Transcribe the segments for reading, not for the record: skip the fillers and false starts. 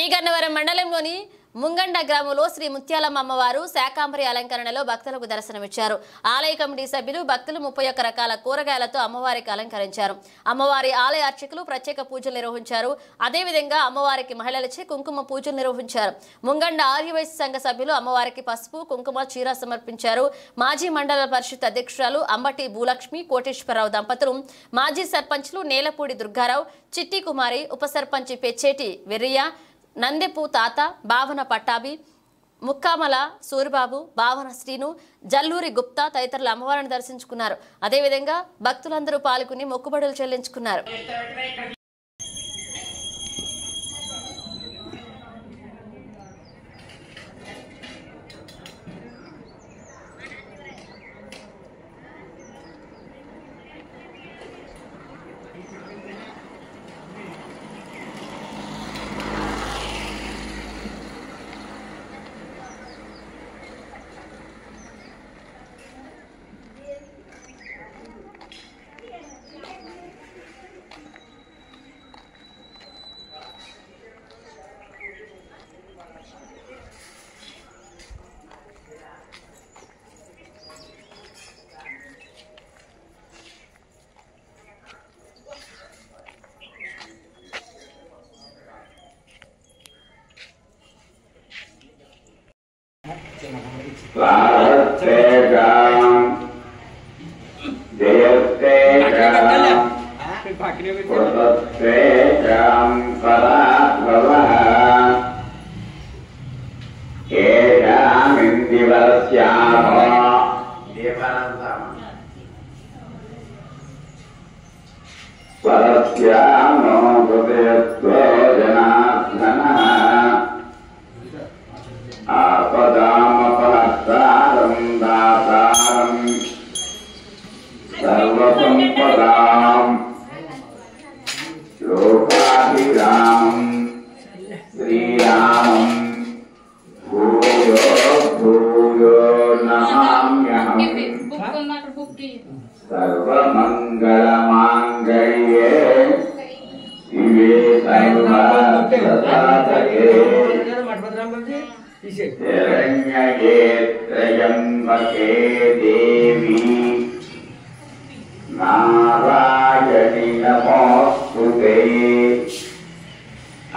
Tea Gannavaram మండలంలోని ముంగండ గ్రామంలో శ్రీ ముత్యాలమ్మ అమ్మవారు శాకాంబరి అలంకరణలో భక్తులకు దర్శనమిచ్చారు. ఆలయ కమిటీ సభ్యులు భక్తులు 31 రకాల కూరగాయలతో అమ్మవారికి అలంకరించారు. అమ్మవారి ఆలయ అర్చకులు ప్రత్యేక పూజలు నిర్వహించారు. అదేవిధంగా అమ్మవారికి మహిళలచే కుంకుమ పూజలు నిర్వహించారు. ముంగండ ఆర్యవైశ్య సంఘ సభ్యులు అమ్మవారికి పసుపు కుంకుమ చీర సమర్పించారు. మాజీ మండల పరిషత్ అధ్యక్షురాలు అంబటి భూలక్ష్మి కోటేశ్వరరావు దంపతులు, మాజీ సర్పంచ్లు నేలపూడి దుర్గారావు, చిట్టి కుమారి, ఉప సర్పంచ్ పెచ్చేటి వెర్రియా, నందెపు తాత, భావన పట్టాభి, ముక్కామల సూరిబాబు, భావన శ్రీను, జల్లూరి గుప్తా తదితరులు అమ్మవారిని దర్శించుకున్నారు. అదేవిధంగా భక్తులందరూ పాల్గొని మొక్కుబడులు చెల్లించుకున్నారు.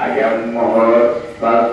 Ayam mohon, pas,